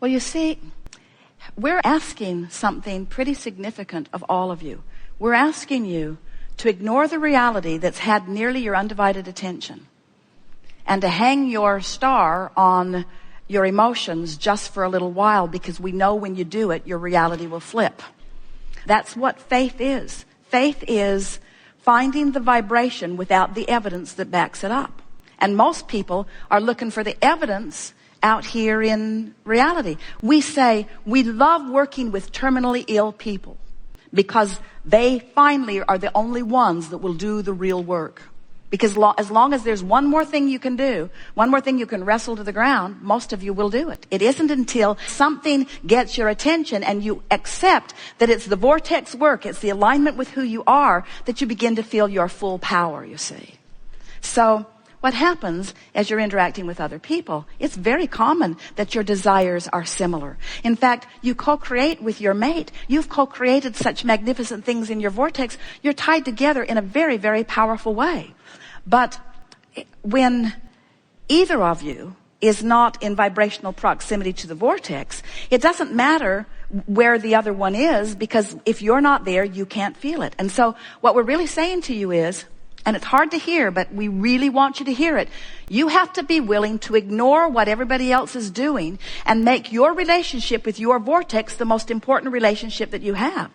Well, you see, we're asking something pretty significant of all of you. We're asking you to ignore the reality that's had nearly your undivided attention and to hang your star on your emotions just for a little while, because we know when you do it, your reality will flip. That's what faith is. Faith is finding the vibration without the evidence that backs it up. And most people are looking for the evidence out here in reality. We say we love working with terminally ill people because they finally are the only ones that will do the real work. Because as long as there's one more thing you can do, one more thing you can wrestle to the ground, most of you will do it. It isn't until something gets your attention and you accept that it's the vortex work, it's the alignment with who you are, that you begin to feel your full power, you see. So what happens as you're interacting with other people, it's very common that your desires are similar. In fact, you co-create with your mate. You've co-created such magnificent things in your vortex. You're tied together in a very, very powerful way. But when either of you is not in vibrational proximity to the vortex, it doesn't matter where the other one is, because if you're not there, you can't feel it. And so what we're really saying to you is, and it's hard to hear, but we really want you to hear it, you have to be willing to ignore what everybody else is doing and make your relationship with your vortex the most important relationship that you have.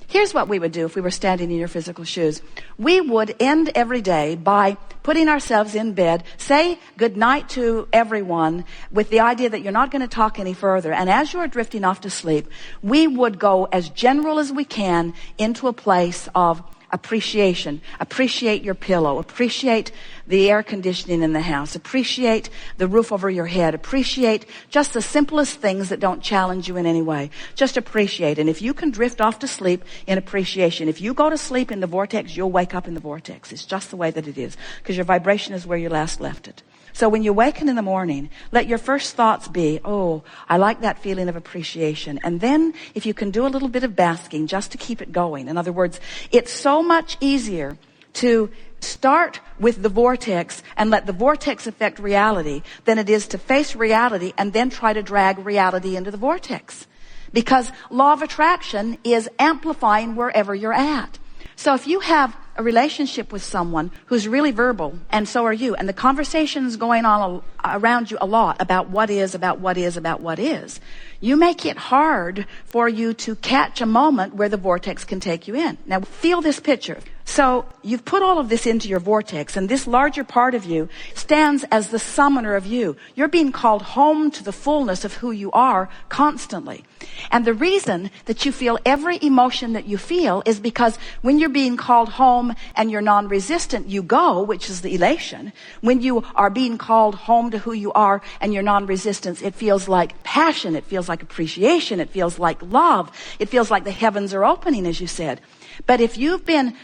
Here's what we would do if we were standing in your physical shoes. We would end every day by putting ourselves in bed, say goodnight to everyone with the idea that you're not going to talk any further. And as you're drifting off to sleep, we would go as general as we can into a place of appreciation. Appreciate your pillow. Appreciate the air conditioning in the house. Appreciate the roof over your head. Appreciate just the simplest things that don't challenge you in any way. Just appreciate. And if you can drift off to sleep in appreciation, if you go to sleep in the vortex, you'll wake up in the vortex. It's just the way that it is, because your vibration is where you last left it. So when you waken in the morning, let your first thoughts be, oh, I like that feeling of appreciation. And then if you can do a little bit of basking just to keep it going. In other words, it's so much easier to start with the vortex and let the vortex affect reality than it is to face reality and then try to drag reality into the vortex. Because law of attraction is amplifying wherever you're at. So if you have a relationship with someone who's really verbal, and so are you, and the conversation's going on around you a lot about what is, you make it hard for you to catch a moment where the vortex can take you in. Now, feel this picture. So you've put all of this into your vortex, and this larger part of you stands as the summoner of you. You're being called home to the fullness of who you are constantly. And the reason that you feel every emotion that you feel is because when you're being called home and you're non-resistant, you go, which is the elation. When you are being called home to who you are and you're non-resistant, it feels like passion, it feels like appreciation, it feels like love, it feels like the heavens are opening, as you said. But if you've been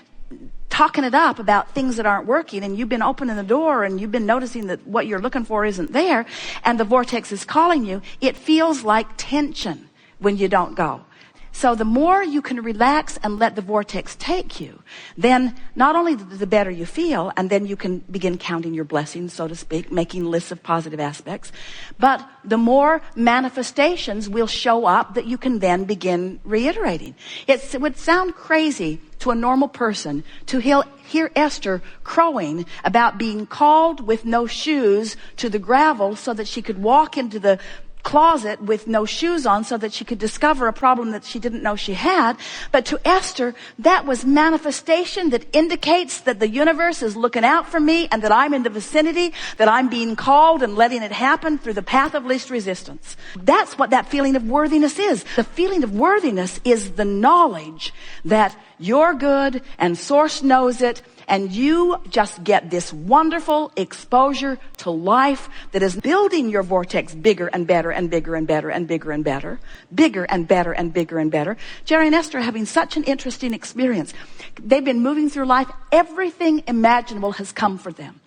talking it up about things that aren't working, and you've been opening the door and you've been noticing that what you're looking for isn't there, and the vortex is calling you, it feels like tension when you don't go. So the more you can relax and let the vortex take you, then not only the better you feel, and then you can begin counting your blessings, so to speak, making lists of positive aspects, but the more manifestations will show up that you can then begin reiterating. It would sound crazy to a normal person to hear Esther crowing about being called with no shoes to the gravel so that she could walk into the closet with no shoes on so that she could discover a problem that she didn't know she had. But to Esther, that was manifestation that indicates that the universe is looking out for me and that I'm in the vicinity, that I'm being called and letting it happen through the path of least resistance. That's what that feeling of worthiness is. The feeling of worthiness is the knowledge that you're good and Source knows it, and you just get this wonderful exposure to life that is building your vortex bigger and better and bigger and better and bigger and better, bigger and better and bigger and better. Jerry and Esther are having such an interesting experience. They've been moving through life. Everything imaginable has come for them.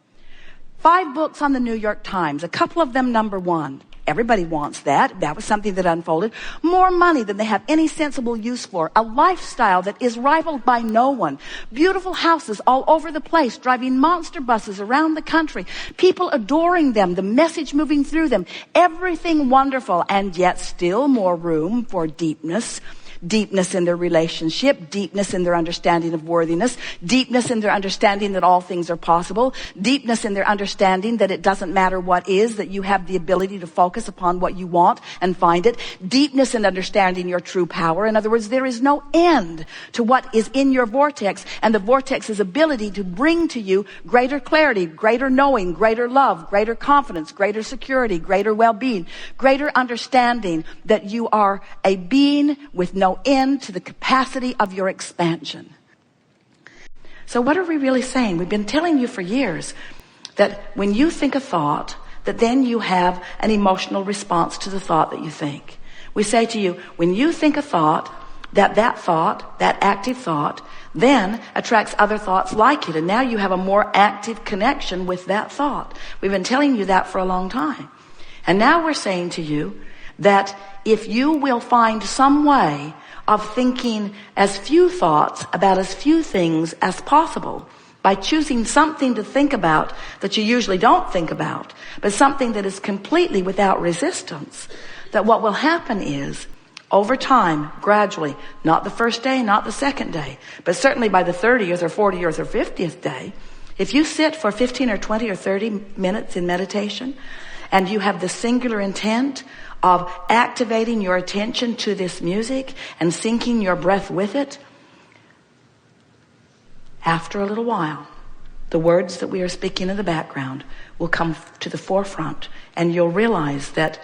5 books on the New York Times, a couple of them #1. Everybody wants that. That was something that unfolded. More money than they have any sensible use for. A lifestyle that is rivaled by no one. Beautiful houses all over the place, driving monster buses around the country. People adoring them, the message moving through them. Everything wonderful, and yet still more room for deepness. Deepness in their relationship, deepness in their understanding of worthiness, deepness in their understanding that all things are possible, deepness in their understanding that it doesn't matter what is, that you have the ability to focus upon what you want and find it, deepness in understanding your true power. In other words, there is no end to what is in your vortex, and the vortex's ability to bring to you greater clarity, greater knowing, greater love, greater confidence, greater security, greater well-being, greater understanding that you are a being with no end to the capacity of your expansion. So what are we really saying? We've been telling you for years that when you think a thought, that then you have an emotional response to the thought that you think. We say to you, when you think a thought, that active thought, then attracts other thoughts like it. And now you have a more active connection with that thought. We've been telling you that for a long time. And now we're saying to you that if you will find some way of thinking as few thoughts about as few things as possible, by choosing something to think about that you usually don't think about, but something that is completely without resistance, that what will happen is, over time, gradually, not the first day, not the second day, but certainly by the 30th or 40th or 50th day, if you sit for 15 or 20 or 30 minutes in meditation, and you have the singular intent of activating your attention to this music and syncing your breath with it, after a little while, the words that we are speaking in the background will come to the forefront, and you'll realize that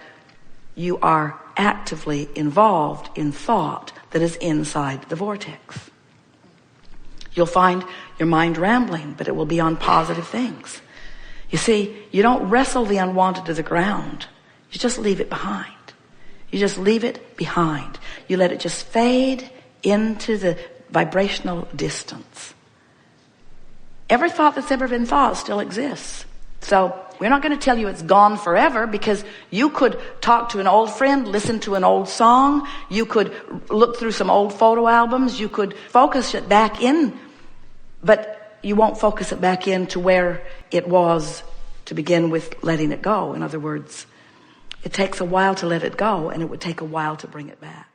you are actively involved in thought that is inside the vortex. You'll find your mind rambling, but it will be on positive things. You see, you don't wrestle the unwanted to the ground. You just leave it behind. You just leave it behind. You let it just fade into the vibrational distance. Every thought that's ever been thought still exists. So we're not going to tell you it's gone forever, because you could talk to an old friend, listen to an old song. You could look through some old photo albums. You could focus it back in, but you won't focus it back in to where it was to begin with letting it go. In other words, it takes a while to let it go, and it would take a while to bring it back.